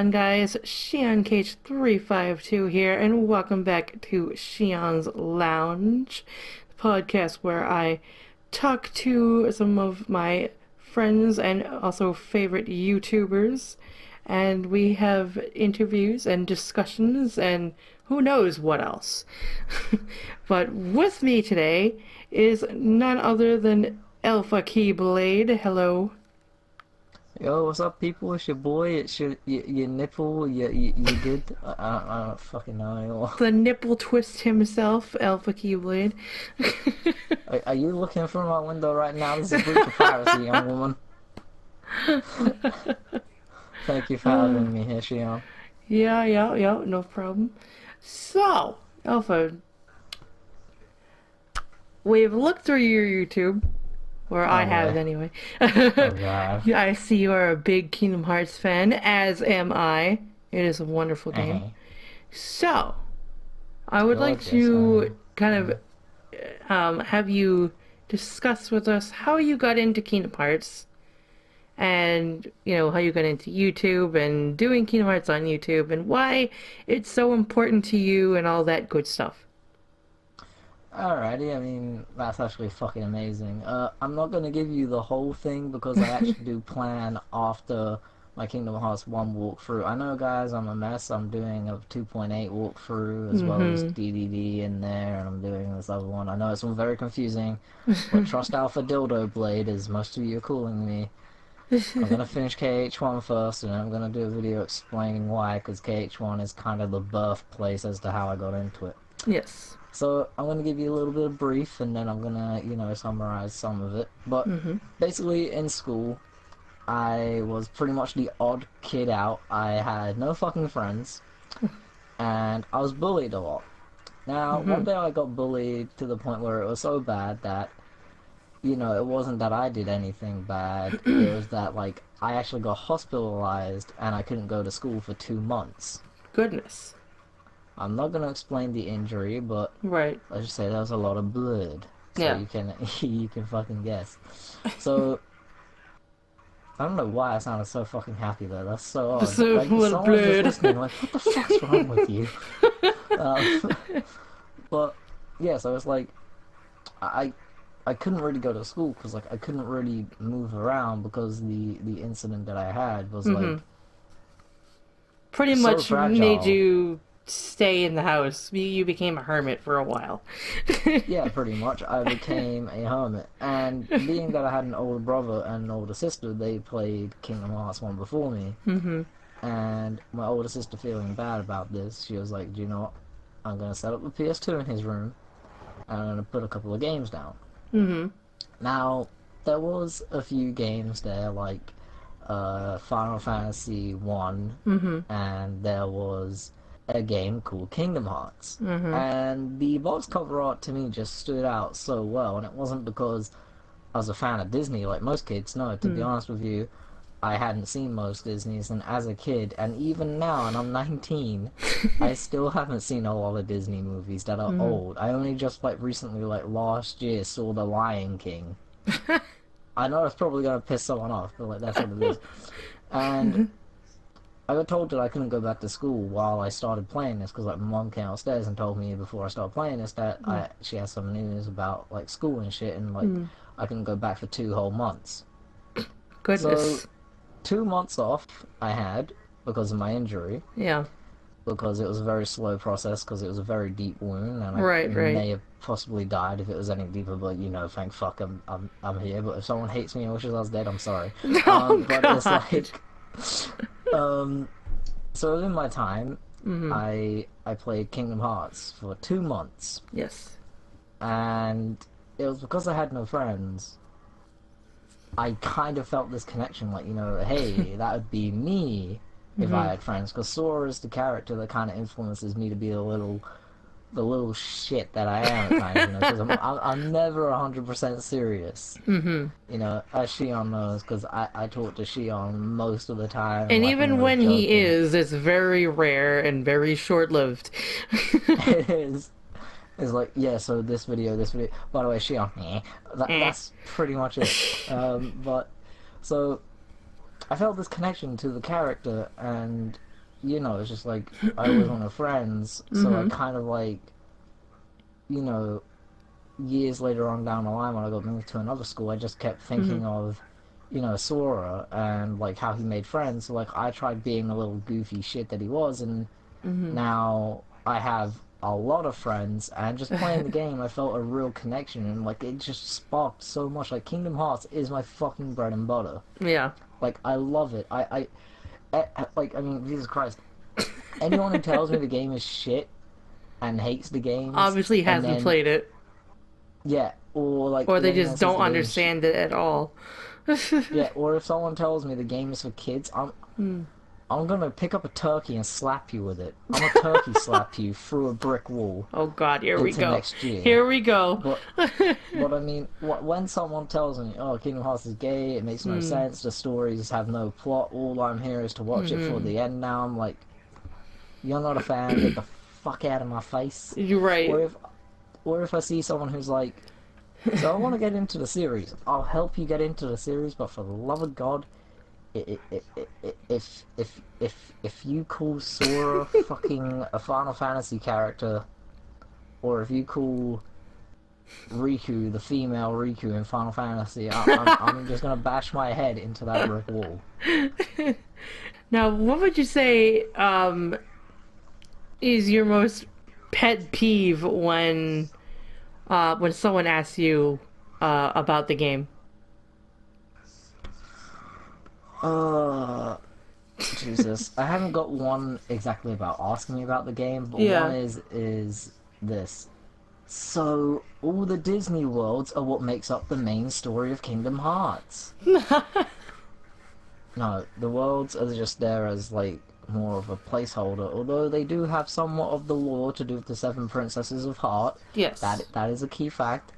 on, guys? ShionCage352 here, and welcome back to Shion's Lounge, the podcast where I talk to some of my friends and also favorite YouTubers, and we have interviews and discussions and who knows what else. But with me today is none other than Alpha Keyblade. Hello. Yo, what's up, people? It's your boy. It's your nipple. You good? I don't fucking know. The nipple twist himself, Alpha Keyblade. Are you looking through my window right now? This is breach of privacy, young woman. Thank you for having me here, Shion. Yeah, no problem. So, Alpha, we've looked through your YouTube, or I Oh have boy. anyway. Oh god. I see you're a big Kingdom Hearts fan, as am I. It is a wonderful game. Hey, So, I it's would like gorgeous. to kind of have you discuss with us how you got into Kingdom Hearts and, how you got into YouTube and doing Kingdom Hearts on YouTube and why it's so important to you and all that good stuff. Alrighty, I mean, that's actually fucking amazing. I'm not gonna give you the whole thing because I actually do plan after my Kingdom Hearts 1 walkthrough. I know, guys, I'm a mess. I'm doing a 2.8 walkthrough as well as Mm-hmm. DDD in there, and I'm doing this other one. I know it's all very confusing, but trust Alpha Dildo Blade, as most of you are calling me. I'm gonna finish KH1 first, and I'm gonna do a video explaining why, because KH1 is kind of the birthplace as to how I got into it. Yes. So I'm gonna give you a little bit of brief, and then I'm gonna, summarize some of it. But Mm-hmm. basically, in school, I was pretty much the odd kid out. I had no fucking friends, and I was bullied a lot. Now, Mm-hmm. one day I got bullied to the point where it was so bad that, it wasn't that I did anything bad. It was that, like, I actually got hospitalized and I couldn't go to school for 2 months. Goodness. I'm not gonna explain the injury, but Right. let's just say there was a lot of blood, so Yeah. you can you can fucking guess. So I don't know why I sounded so fucking happy there. That's so odd. So Like little someone's just blood. listening, like, what the fuck's wrong with you? Um, but yeah, so it's like I I couldn't really go to school because like I couldn't really move around because the incident that I had was Mm-hmm. like Pretty so much made fragile. you stay in the house. You became a hermit for a while. Yeah, pretty much. I became a hermit, and being that I had an older brother and an older sister, they played Kingdom Hearts 1 before me. Mm-hmm. And my older sister, feeling bad about this, she was like, "Do you know what? I'm gonna set up a PS2 in his room, and I'm gonna put a couple of games down." Mm-hmm. Now, there was a few games there, like Final Fantasy 1, Mm-hmm. and there was a game called Kingdom Hearts. Mm-hmm. And the box cover art to me just stood out so well, and it wasn't because I was a fan of Disney like most kids. No, to be Mm. honest with you, I hadn't seen most Disney's, and as a kid, and even now, and I'm 19, I still haven't seen a lot of Disney movies that are Mm-hmm. old. I only just like recently, like last year, saw The Lion King. I know it's probably gonna piss someone off, but like that's what it is. And I got told that I couldn't go back to school while I started playing this because like my mom came upstairs and told me before I started playing this that she has some news about like school and shit, and like Mm. I couldn't go back for 2 whole months. So Goodness. 2 months off I had because of my injury, Yeah. because it was a very slow process because it was a very deep wound, and I Right. may have possibly died if it was any deeper. But thank fuck I'm here. But if someone hates me and wishes I was dead, I'm sorry. Oh But it's God. like um so within my time, Mm-hmm. I played Kingdom Hearts for 2 months, Yes. and it was because I had no friends. I kind of felt this connection, like, hey, that would be me if I Mm-hmm. had friends. Because Sora is the character that kind of influences me to be the little shit that I am at times, because I'm never 100% serious. Mm-hmm. As Shion knows, because I talk to Shion most of the time, And like, even we're when he joking. is, it's very rare and very short-lived. It is. It's like, yeah, so this video. By the way, Shion, Eh. that's pretty much it. But so I felt this connection to the character, and you know, it's just like I was one of friends, so I kind of like, you know, years later on down the line when I got moved to another school, I just kept thinking of, you know, Sora and like how he made friends. So like I tried being a little goofy shit that he was, and now I have a lot of friends, and just playing the game, I felt a real connection, and like it just sparked so much. Like Kingdom Hearts is my fucking bread and butter. Yeah. Like I love it. Like I mean, Jesus Christ. Anyone who tells me the game is shit and hates the games, Obviously and hasn't then played it. yeah, or like Or they anyone just says don't the game is understand it at all. yeah, or if someone tells me the game is for kids, I'm gonna pick up a turkey and slap you with it. I'm gonna turkey slap you through a brick wall Oh god, here we into go. next year. Here we go. But I mean, when someone tells me, "Oh, Kingdom Hearts is gay," it makes no sense. The stories have no plot. All I'm here is to watch it for the end. Now I'm like, "You're not a fan. Get the fuck out of my face." You're right. Or if I see someone who's like, "So I want to get into the series. I'll help you get into the series, but for the love of God, if you call Sora fucking a Final Fantasy character, or if you call Riku the female Riku in Final Fantasy, I'm just gonna bash my head into that brick wall." Now, what would you say is your most pet peeve when someone asks you about the game? Jesus, I haven't got one exactly about asking me about the game, but Yeah. one is this. So all the Disney worlds are what makes up the main story of Kingdom Hearts. No, the worlds are just there as like more of a placeholder, although they do have somewhat of the lore to do with the Seven Princesses of Heart. Yes. That is a key fact.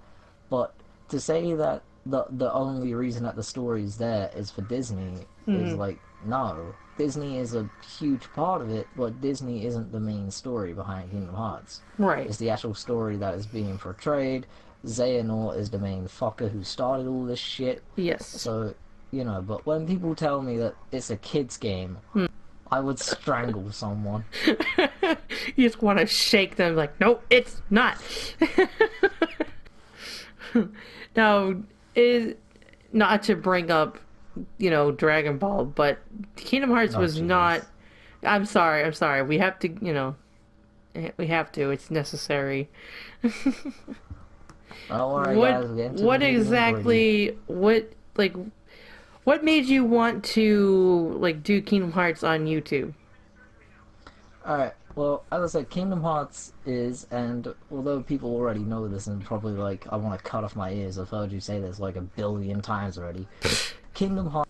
But to say that the only reason that the story is there is for Disney is like, no. Disney is a huge part of it, but Disney isn't the main story behind Kingdom Hearts. Right. It's the actual story that is being portrayed. Xehanort is the main fucker who started all this shit. Yes. So, you know, but when people tell me that it's a kid's game, I would strangle someone. You just want to shake them like, nope, it's not. Now, is not to bring up, you know, Dragon Ball, but Kingdom Hearts Oh, was Jesus. not. I'm sorry. We have to, you know, we have to. It's necessary. Don't worry, guys. We'll get into What the nitty-gritty. exactly? What made you want to like do Kingdom Hearts on YouTube? Alright, well, as I said, Kingdom Hearts is, and although people already know this and probably like, I want to cut off my ears, I've heard you say this like 1,000,000,000 times already. Kingdom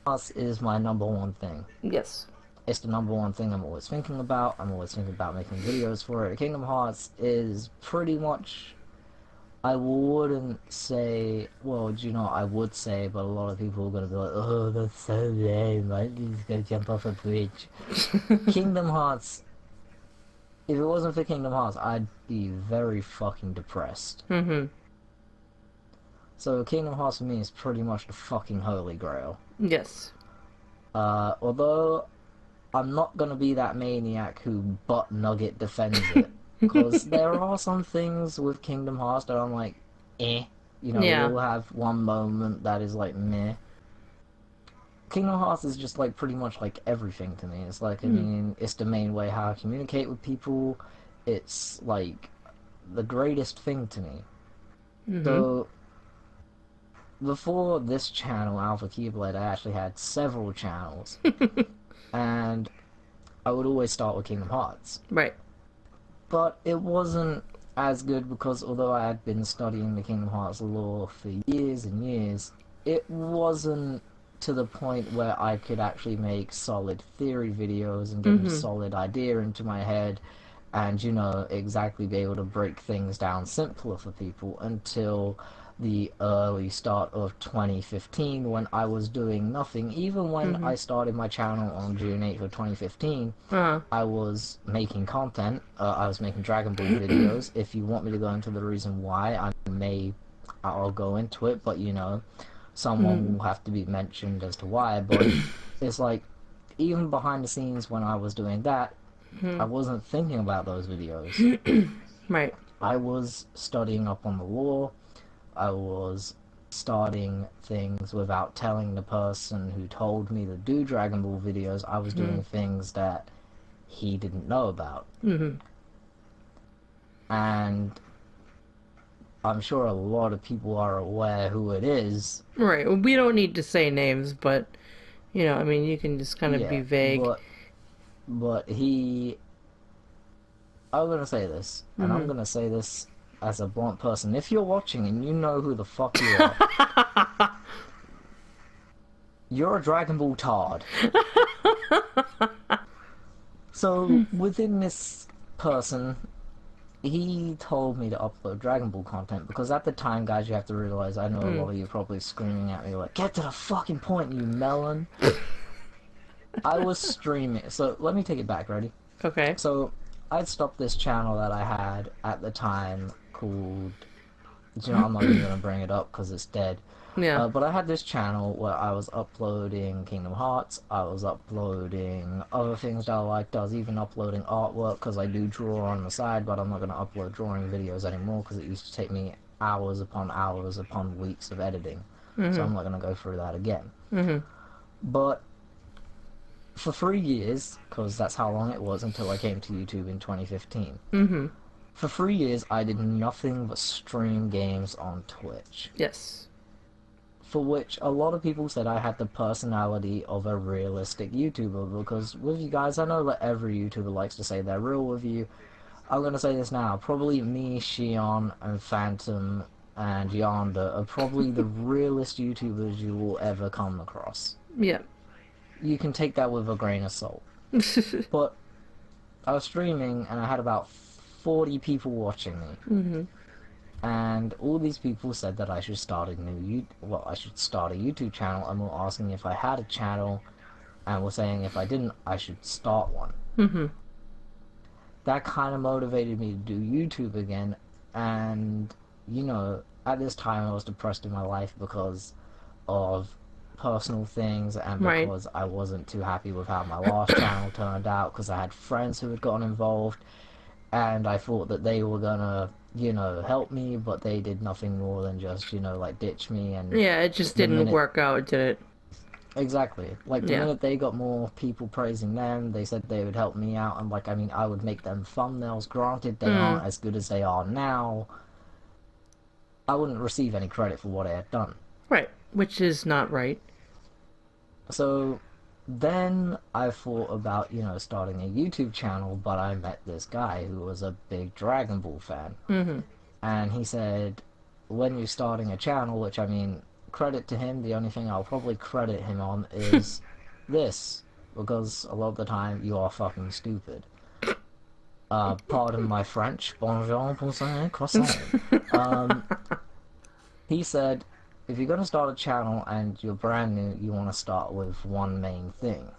Hearts is my number one thing. Yes. It's the number one thing I'm always thinking about. I'm always thinking about making videos for it. Kingdom Hearts is pretty much, I wouldn't say, well, do you know, I would say, but a lot of people are going to be like, oh, that's so lame, right? You just go jump off a bridge. Kingdom Hearts, if it wasn't for Kingdom Hearts, I'd be very fucking depressed. So Kingdom Hearts for me is pretty much the fucking holy grail. Yes. Although I'm not gonna be that maniac who butt nugget defends it, because there are some things with Kingdom Hearts that I'm like, eh. You know, Yeah. we'll have one moment that is like meh. Kingdom Hearts is just like pretty much like everything to me. It's like, I mean, it's the main way how I communicate with people. It's like the greatest thing to me. So before this channel, Alpha Keyblade, I actually had several channels. And I would always start with Kingdom Hearts. Right. But it wasn't as good because although I had been studying the Kingdom Hearts lore for years and years, it wasn't to the point where I could actually make solid theory videos and get a solid idea into my head and, you know, exactly be able to break things down simpler for people until the early start of 2015 when I was doing nothing. Even when I started my channel on June 8th of 2015, I was making content. I was making Dragon Ball videos. If you want me to go into the reason why, I'll go into it, but you know, someone will have to be mentioned as to why. But it's like, even behind the scenes when I was doing that, I wasn't thinking about those videos. Right. I was studying up on the law. I was starting things without telling the person who told me to do Dragon Ball videos. I was doing things that he didn't know about. And I'm sure a lot of people are aware who it is. Right. Well, we don't need to say names, but, you know, I mean, you can just kind of be Yeah, vague. but he... I'm gonna say this, and I'm gonna say this as a blunt person. If you're watching and you know who the fuck you are, you're a Dragon Ball tard. So, within this person, he told me to upload Dragon Ball content, because at the time, guys, you have to realize, I know a lot of you are probably screaming at me like, get to the fucking point, you melon. I was streaming, so let me take it back, ready? Okay. So, I'd stopped this channel that I had at the time called, you know, I'm not even gonna bring it up because it's dead. Yeah. But I had this channel where I was uploading Kingdom Hearts, I was uploading other things that I liked, I was even uploading artwork because I do draw on the side, but I'm not going to upload drawing videos anymore because it used to take me hours upon weeks of editing. So I'm not going to go through that again. But for 3 years, because that's how long it was until I came to YouTube in 2015, for 3 years I did nothing but stream games on Twitch. Yes. For which a lot of people said I had the personality of a realistic YouTuber, because with you guys, I know that every YouTuber likes to say they're real with you. I'm gonna say this now, probably me, Shion, and Phantom, and Yonder are probably the realest YouTubers you will ever come across. Yeah. You can take that with a grain of salt. But I was streaming and I had about 40 people watching me. And all these people said that I should start a I should start a YouTube channel, and were asking if I had a channel, and were saying if I didn't, I should start one. That kind of motivated me to do YouTube again, and, you know, at this time I was depressed in my life because of personal things, and because I wasn't too happy with how my last channel turned out, because I had friends who had gotten involved, and I thought that they were gonna, you know, help me, but they did nothing more than just, you know, like, ditch me. And yeah, it just didn't work out, did it? Exactly. Like, the minute they got more people praising them, they said they would help me out, and, like, I mean, I would make them thumbnails. Granted, they aren't as good as they are now. I wouldn't receive any credit for what I had done. Right, which is not right. So then I thought about, you know, starting a YouTube channel, but I met this guy who was a big Dragon Ball fan. And he said, when you're starting a channel, which, I mean, credit to him, the only thing I'll probably credit him on is this, because a lot of the time you are fucking stupid. Pardon my French. Bonjour, bonsoir, croissant. He said, if you're going to start a channel and you're brand new, you want to start with one main thing.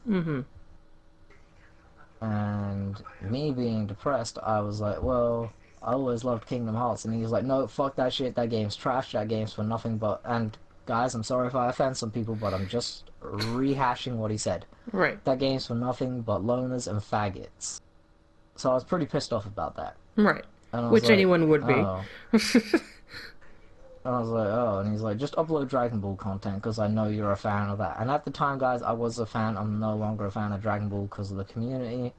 And me being depressed, I was like, well, I always loved Kingdom Hearts. And he was like, no, fuck that shit, that game's trash, that game's for nothing but... And guys, I'm sorry if I offend some people, but I'm just rehashing what he said. Right. That game's for nothing but loners and faggots. So I was pretty pissed off about that. Right. Which like, anyone would be. Oh. And I was like, oh, and he's like, just upload Dragon Ball content, because I know you're a fan of that. And at the time, guys, I was a fan. I'm no longer a fan of Dragon Ball because of the community.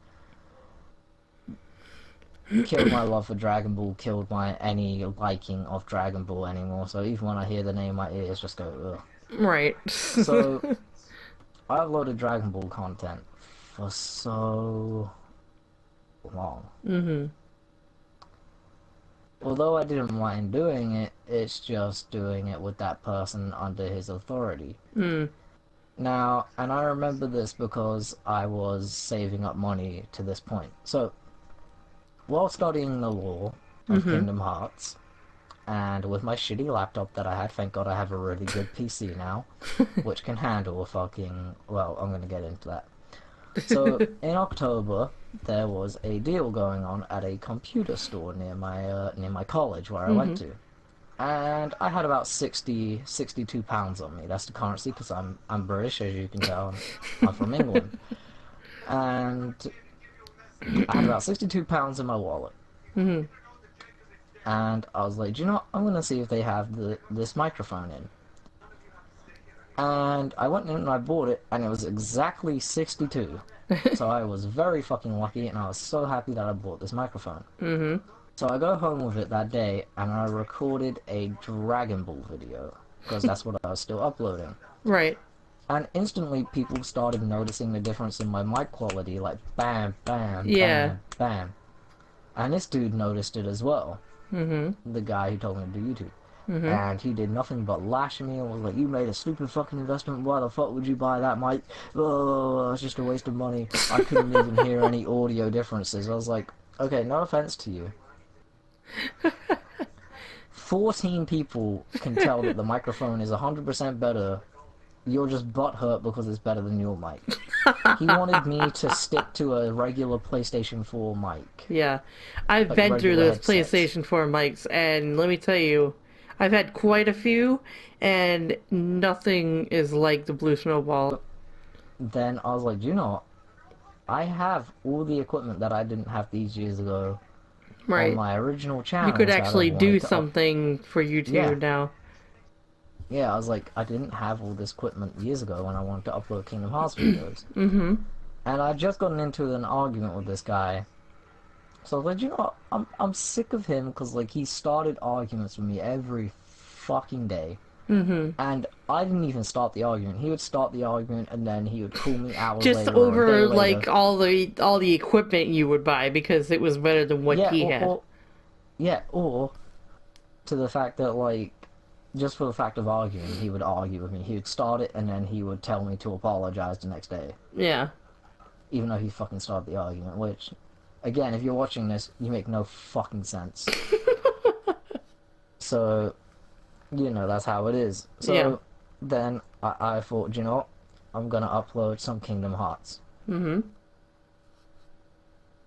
Killed my love for Dragon Ball, killed my any liking of Dragon Ball anymore. So even when I hear the name, my ears just go, ugh. Right. So, I uploaded Dragon Ball content for so long. Although I didn't mind doing it, it's just doing it with that person under his authority. Now, and I remember this because I was saving up money to this point. So, while studying the law of Kingdom Hearts, and with my shitty laptop that I had, thank God I have a really good PC now, which can handle a fucking... Well, I'm going to get into that. So, in October, there was a deal going on at a computer store near my college where I went to. And I had about 62 pounds on me. That's the currency, because I'm British, as you can tell. I'm from England. and I had about £62 in my wallet. Mhm. And I was like, do you know what? I'm gonna see if they have this microphone in. And I went in and I bought it, and it was exactly 62. So I was very fucking lucky, and I was so happy that I bought this microphone. Mhm. So I go home with it that day, and I recorded a Dragon Ball video, because that's what I was still uploading. Right. And instantly people started noticing the difference in my mic quality, like bam, bam, Yeah. bam, bam. And this dude noticed it as well, Mhm. the guy who told me to do YouTube. Mhm. And he did nothing but lash me and was like, you made a stupid fucking investment, why the fuck would you buy that mic? Oh, it's just a waste of money. I couldn't even hear any audio differences. I was like, okay, no offense to you. 14 people can tell that the microphone is 100% better. You're just butthurt because it's better than your mic. He wanted me to stick to a regular PlayStation 4 mic. Yeah. I've Like been through regular those headsets. PlayStation 4 mics, and let me tell you, I've had quite a few, and nothing is like the Blue Snowball. Then I was like, you know what? I have all the equipment that I didn't have these years ago on Right. my original You channels could that actually I've do wanted to something for YouTube Yeah. now. Yeah, I was like, I didn't have all this equipment years ago when I wanted to upload Kingdom Hearts videos. Mm-hmm. And I'd just gotten into an argument with this guy. So I was like, you know what? I'm sick of him because, like, he started arguments with me every fucking day. Mm-hmm. And I didn't even start the argument. He would start the argument and then he would call me hours Just later or a day over later. like all the equipment you would buy because it was better than what Yeah, he had. or to the fact that, like, just for the fact of arguing, he would argue with me. He would start it and then he would tell me to apologize the next day. Yeah. Even though he fucking started the argument, which, again, if you're watching this, you make no fucking sense. So, you know, that's how it is. So, Yeah. then I thought, you know what? I'm gonna upload some Kingdom Hearts. Mm-hmm.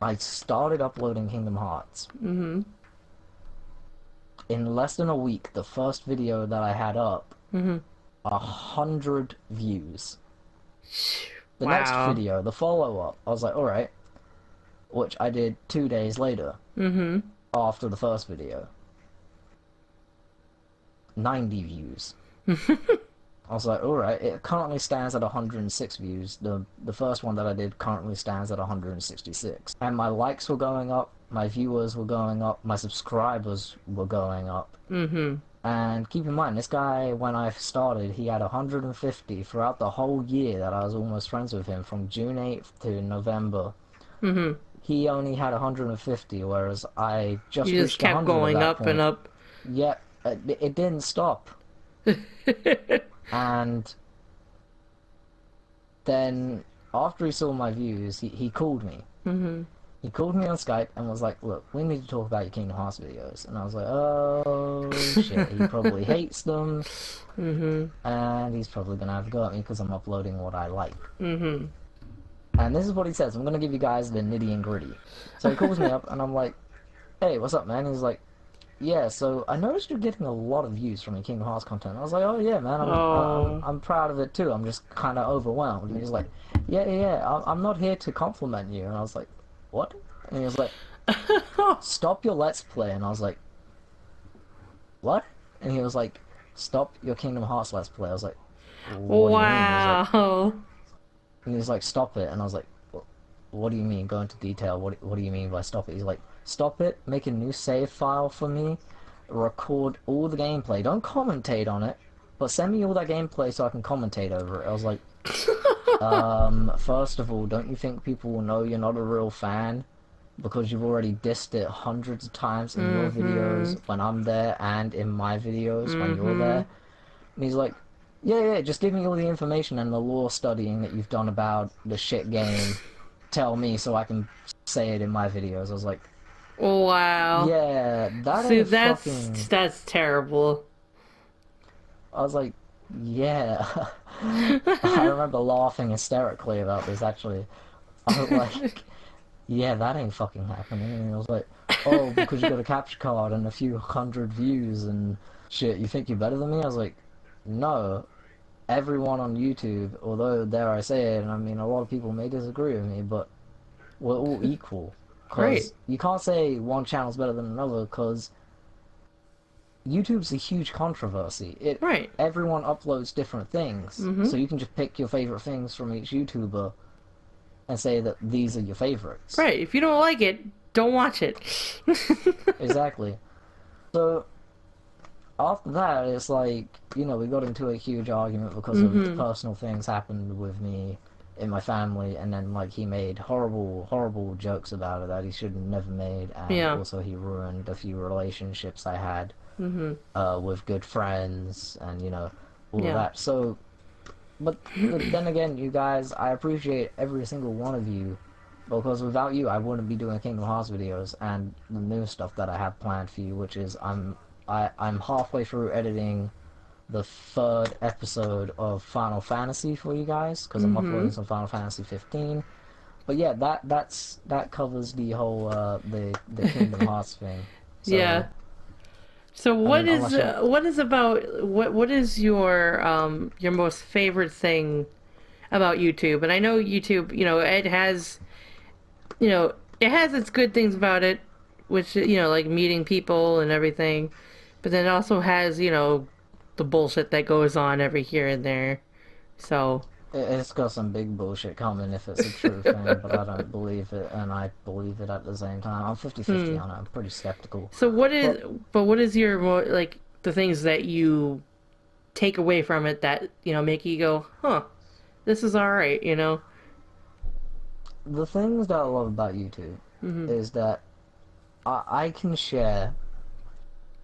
I started uploading Kingdom Hearts. Mm-hmm. In less than a week, the first video that I had up, Mm-hmm. 100 views. The next Wow. video, the follow-up, I was like, alright. Which I did 2 days later, Mm-hmm. after the first video. 90 views. I was like, alright, it currently stands at 106 views. The first one that I did currently stands at 166. And my likes were going up, my viewers were going up, my subscribers were going up. Mm-hmm. And keep in mind, this guy, when I started, he had 150 throughout the whole year that I was almost friends with him, from June 8th to November. Mm-hmm. He only had 150, whereas I just You just reached kept 100 going at that up point. and up. Yep, it didn't stop. And then, after he saw my views, he called me. Mm-hmm. He called me on Skype and was like, look, we need to talk about your Kingdom Hearts videos. And I was like, oh, shit, he probably hates them. Mm-hmm. And he's probably going to have a go at me because I'm uploading what I like. Mm-hmm. And this is what he says. I'm going to give you guys the nitty and gritty. So he calls me up and I'm like, hey, what's up, man? He's like, yeah, so I noticed you're getting a lot of views from your Kingdom Hearts content. I was like, oh yeah, man, I'm proud of it too. I'm just kind of overwhelmed. And he's like, yeah, I'm not here to compliment you. And I was like, what? And he was like, stop your Let's Play. And I was like, what? And he was like, stop your Kingdom Hearts Let's Play. I was like, what do you mean? Wow. And he was like, stop it. And I was like, what do you mean? Go into detail. What do you mean by stop it? He's like, stop it, make a new save file for me, record all the gameplay. Don't commentate on it, but send me all that gameplay so I can commentate over it. I was like, first of all, don't you think people will know you're not a real fan? Because you've already dissed it hundreds of times in your videos when I'm there and in my videos when you're there. And he's like, yeah, just give me all the information and the lore studying that you've done about the shit game. Tell me so I can say it in my videos. I was like, Wow. yeah, that See, ain't fucking... that's terrible. I was like, yeah. I remember laughing hysterically about this, actually. I was like, yeah, that ain't fucking happening. And he was like, oh, because you got a capture card and a few hundred views and shit, you think you're better than me? I was like, no. everyone on YouTube, although dare I say it, and I mean a lot of people may disagree with me, but we're all equal. Right. Because you can't say one channel's better than another, because YouTube's a huge controversy. Right. Everyone uploads different things, Mm-hmm. so you can just pick your favorite things from each YouTuber and say that these are your favorites. Right. If you don't like it, don't watch it. Exactly. So after that, it's like, we got into a huge argument because of Mm-hmm. personal things happened with me in my family, and then like he made horrible, horrible jokes about it that he should have never made, and Yeah. also he ruined a few relationships I had Mm-hmm. with good friends, and all of Yeah. that. So, but then again, you guys, I appreciate every single one of you. Because without you, I wouldn't be doing Kingdom Hearts videos and the new stuff that I have planned for you, which is I'm halfway through editing the third episode of Final Fantasy for you guys because I'm Mm-hmm. uploading some Final Fantasy 15. But yeah, that covers the whole the Kingdom Hearts thing. Yeah. So So I mean, unless you what is about what is your most favorite thing about YouTube? And I know YouTube, it has, it has its good things about it, which, like meeting people and everything, but then it also has, the bullshit that goes on every here and there. So, it's got some big bullshit coming if it's a true thing, but I don't believe it, and I believe it at the same time. I'm 50-50 hmm. on it. I'm pretty skeptical. So But what is your like the things that you take away from it that, make you go, "Huh, this is all right." the things that I love about YouTube Mhm. is that I can share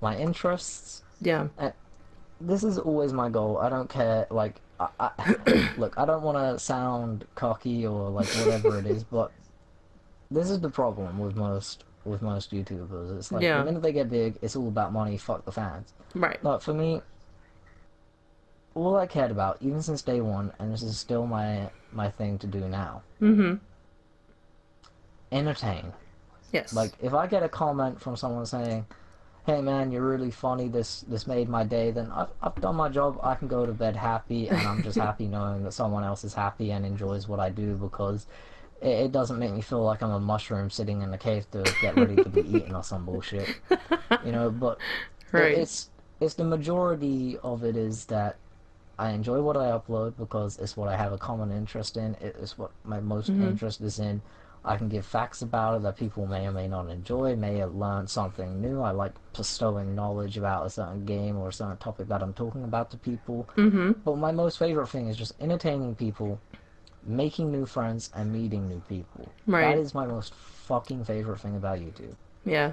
my interests. Yeah. And this is always my goal. I don't care. Like, look, I don't want to sound cocky or like whatever it is, but this is the problem with most YouTubers. It's like the Yeah. minute they get big, it's all about money. Fuck the fans. Right. But for me, all I cared about, even since day one, and this is still my thing to do now, Mhm. entertain. Yes. Like, if I get a comment from someone saying, "Hey man, you're really funny. This made my day," then I've done my job. I can go to bed happy, and I'm just happy knowing that someone else is happy and enjoys what I do because it doesn't make me feel like I'm a mushroom sitting in a cave to get ready to be eaten or some bullshit. But it, Right. it's it's the majority of it is that I enjoy what I upload because it's what I have a common interest in. It is what my most Mhm. interest is in. I can give facts about it that people may or may not enjoy, may have learned something new. I like bestowing knowledge about a certain game or a certain topic that I'm talking about to people. Mhm. But my most favorite thing is just entertaining people, making new friends, and meeting new people. That Right. is my most fucking favorite thing about YouTube. Yeah.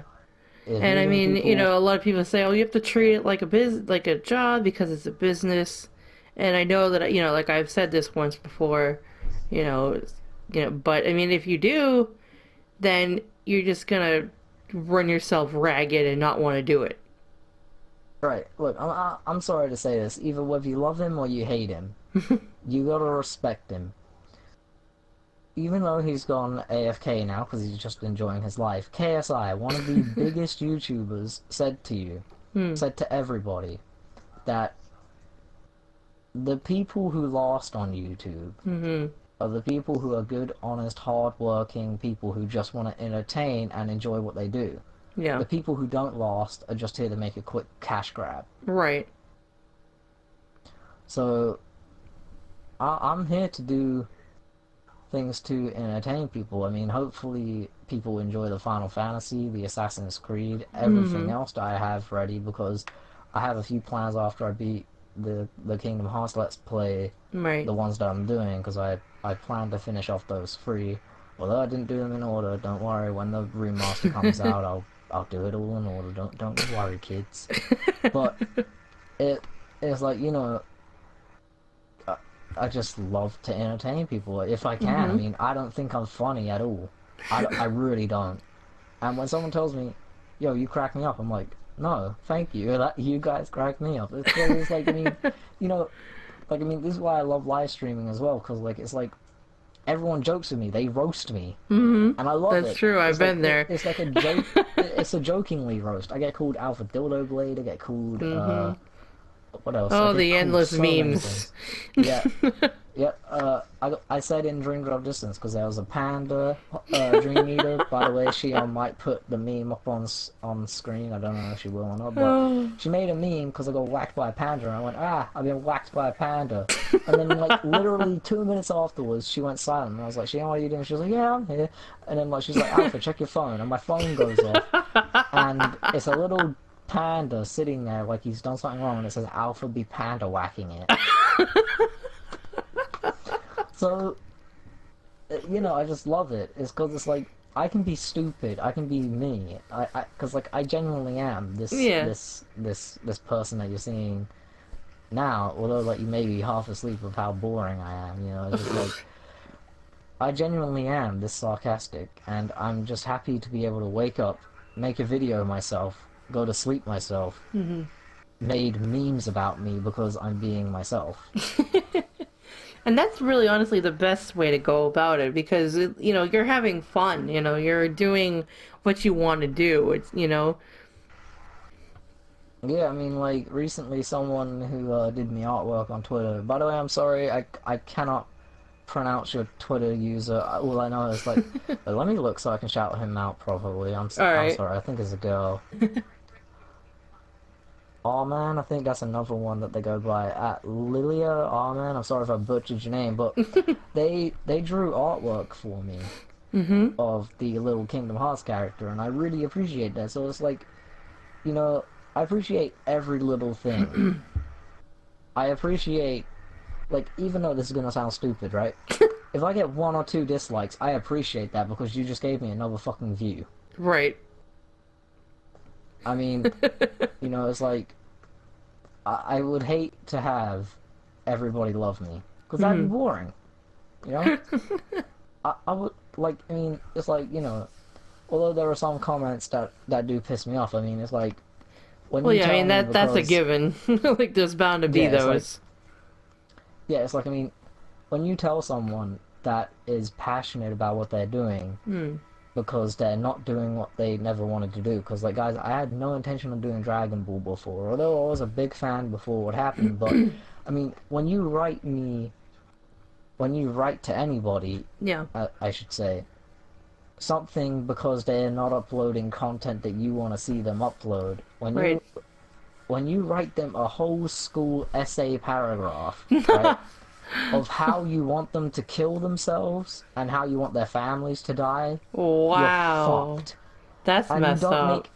Is And I meeting mean, people. a lot of people say, "Oh, you have to treat it like like a job because it's a business." And I know that, like I've said this once before, you know, but I mean, if you do, then you're just gonna run yourself ragged and not want to do it. Right, look, I'm sorry to say this. Either whether you love him or you hate him, you gotta respect him. Even though he's gone AFK now because he's just enjoying his life, KSI, one of the biggest YouTubers, Hmm. said to everybody that the people who lost on YouTube Mm-hmm. are the people who are good, honest, hard-working people who just want to entertain and enjoy what they do. Yeah. The people who don't last are just here to make a quick cash grab. Right. So I'm here to do things to entertain people. I mean, hopefully people enjoy the Final Fantasy, the Assassin's Creed, everything Mm-hmm. else that I have ready because I have a few plans after I beat the Kingdom Hearts Let's Play, Right. the ones that I'm doing, because I plan to finish off those three. Although I didn't do them in order, don't worry. When the remaster comes out, I'll do it all in order. Don't you worry, kids. But it it's like I, I just love to entertain people if I can. I Mm-hmm. mean, I don't think I'm funny at all. I really don't. And when someone tells me, "Yo, you crack me up," I'm like, "No, thank you. You guys crack me up." It's like, I mean, you know, like, I mean, this is why I love live streaming as well, because like it's like everyone jokes with me, they roast me, Mm-hmm. and I love That's it. true. I've It's like been there. it's like a joke. It's a jokingly roast. I get called Alpha Dildo Blade. I get called Mm-hmm. What else? I Oh, get the called endless so many memes. things. Yeah, yeah. I said in Dream Drop Distance because there was a panda Dream Eater. By the way, she might put the meme up on screen. I don't know if she will or not, but Oh. she made a meme because I got whacked by a panda, and I went, I've been whacked by a panda. And then like literally 2 minutes afterwards, she went silent, and I was like, Shion, what are you doing? She was like, yeah, I'm here. And then like she's like, Alpha, check your phone, and my phone goes off, and it's a little panda sitting there like he's done something wrong, and it says Alpha be panda whacking it. So, I just love it. It's because it's like I can be stupid, I can be me. Because like I genuinely am this Yeah. this this this person that you're seeing now. Although like you may be half asleep of how boring I am. It's just like I genuinely am this sarcastic, and I'm just happy to be able to wake up, make a video of myself, go to sleep myself, made memes about me because I'm being myself. And that's really honestly the best way to go about it because you're having fun, you're doing what you want to do. It's. Yeah, I mean, like, recently someone who did me artwork on Twitter. By the way, I'm sorry, I cannot pronounce your Twitter user. All I know is, like, let me look so I can shout him out properly. All I'm right. sorry, I think it's a girl. Oh man, I think that's another one that they go by at Lilia. Oh man, I'm sorry if I butchered your name, but they drew artwork for me of the little Kingdom Hearts character, and I really appreciate that. So it's like, I appreciate every little thing. I appreciate, like, even though this is gonna sound stupid, right? If I get 1 or 2 dislikes, I appreciate that because you just gave me another fucking view. Right. I mean, it's like, I would hate to have everybody love me because that'd be boring, you know? I would, like, I mean, it's like, although there are some comments that do piss me off, I mean, it's like, when Well, you yeah, I tell mean me that's a because, given. Like there's bound to be yeah, it's like, those. yeah, it's like, I mean, when you tell someone that is passionate about what they're doing because they're not doing what they never wanted to do, because, like, guys, I had no intention of doing Dragon Ball before, although I was a big fan before what happened, but, I mean, when you write to anybody, Yeah. I should say, something because they're not uploading content that you want to see them upload, Right. when you write them a whole school essay paragraph, right, of how you want them to kill themselves and how you want their families to die, you're Wow. fucked. That's And messed up.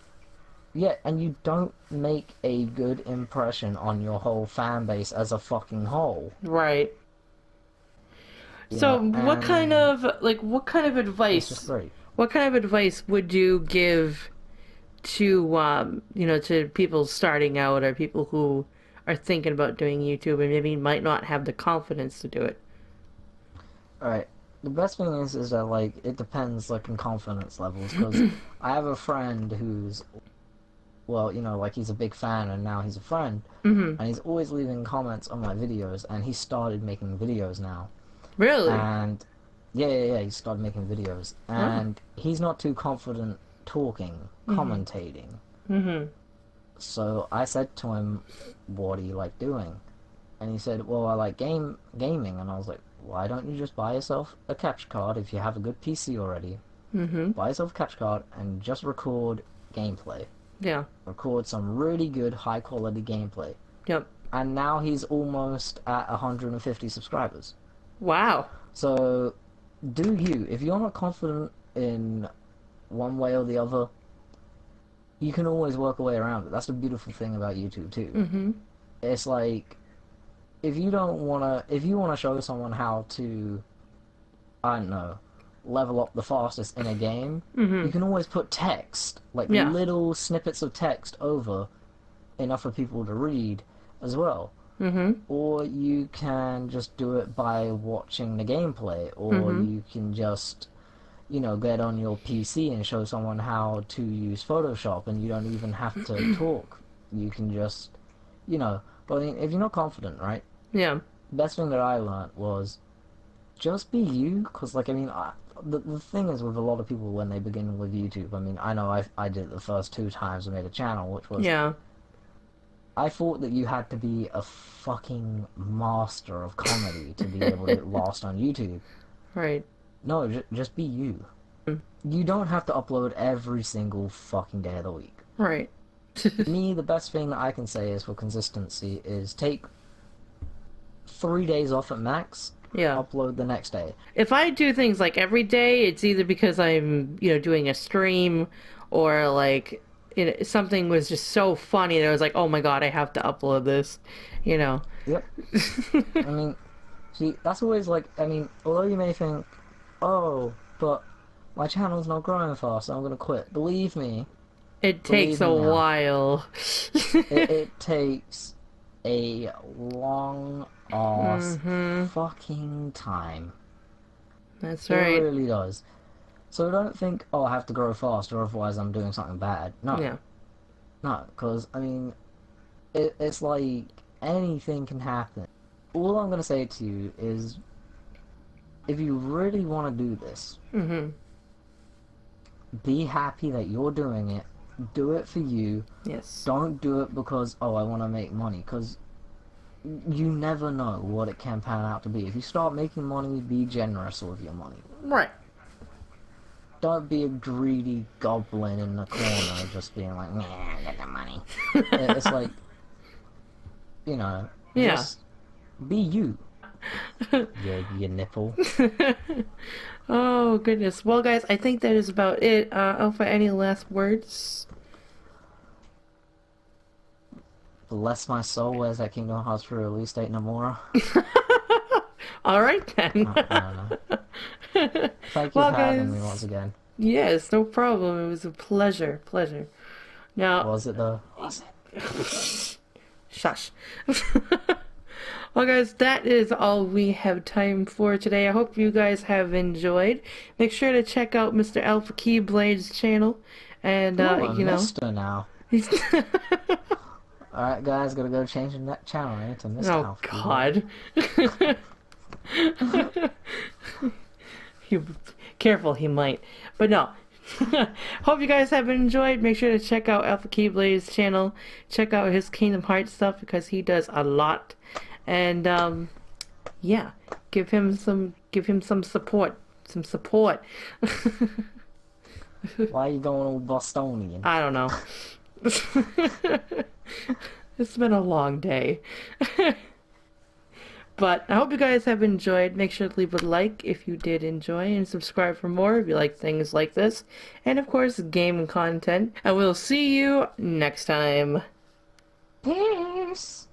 you don't make a good impression on your whole fan base as a fucking whole. Right. So, And what kind of it's just advice, great. what kind of advice would you give to, to people starting out or people who are thinking about doing YouTube and maybe might not have the confidence to do it? Alright. The best thing is that, like, it depends, like, in confidence levels, because I have a friend who's, well, like, he's a big fan and now he's a friend, and he's always leaving comments on my videos, and he started making videos now. Really? And yeah, he started making videos, Oh. and he's not too confident talking, commentating. So I said to him, "What do you like doing?" And he said, "Well, I like gaming." And I was like, "Why don't you just buy yourself a capture card if you have a good PC already? Buy yourself a capture card and just record gameplay. Yeah. Record some really good, high quality gameplay." Yep. And now he's almost at 150 subscribers. Wow. So, do you? If you're not confident in one way or the other, you can always work a way around it. That's the beautiful thing about YouTube too. It's like, if you wanna show someone how to, I don't know, level up the fastest in a game, you can always put text, like Yeah. little snippets of text over, enough for people to read as well. Or you can just do it by watching the gameplay, or you can just, get on your PC and show someone how to use Photoshop, and you don't even have to talk. You can just, but I mean, if you're not confident, right? Yeah. The best thing that I learned was just be you, because, like, I mean, the thing is with a lot of people when they begin with YouTube, I mean, I know I did it the first 2 times I made a channel, which was, Yeah. I thought that you had to be a fucking master of comedy to be able to get lost on YouTube. Right. No, just be you. You don't have to upload every single fucking day of the week. Right. Me, the best thing that I can say is for consistency is take 3 days off at max, Yeah. upload the next day. If I do things like every day, it's either because I'm, doing a stream or like something was just so funny that I was like, oh my God, I have to upload this, you know. Yep. I mean, see, that's always like, I mean, although you may think, oh, but my channel's not growing fast, so I'm gonna quit. Believe me, It takes a now. while. it takes a long ass fucking time. That's It right. really does. So don't think, oh, I have to grow fast or otherwise I'm doing something bad. No. Yeah. No, because, I mean, it's like anything can happen. All I'm going to say to you is, if you really want to do this, be happy that you're doing it. Do it for you. Yes. Don't do it because, oh, I want to make money, because you never know what it can pan out to be. If you start making money, be generous with your money. Right. Don't be a greedy goblin in the corner just being like, nah, get the money. It's like, Yeah. just be you. Your nipple. Oh, goodness. Well, guys, I think that is about it. Alpha, any last words? Bless my soul, where's that Kingdom Hearts for release date, Nomura? All right, then. I don't know. Thank you Well, for having me guys. once again. Yes, no problem. It was a pleasure. Pleasure. Now, Was it though? Was it? shush. Well, guys, that is all we have time for today. I hope you guys have enjoyed. Make sure to check out Mr. Alpha Keyblade's channel. And, Ooh, I'm Mr. now. he's... Alright, guys, gotta go change the channel name to Mr. Oh, Alpha God. You, careful, he might. But no. Hope you guys have enjoyed. Make sure to check out Alpha Keyblade's channel. Check out his Kingdom Hearts stuff because he does a lot. And yeah, give him some support. Some support. Why are you going all Bostonian? I don't know. It's been a long day. But I hope you guys have enjoyed. Make sure to leave a like if you did enjoy and subscribe for more if you like things like this. And of course, game content. And we'll see you next time. Peace!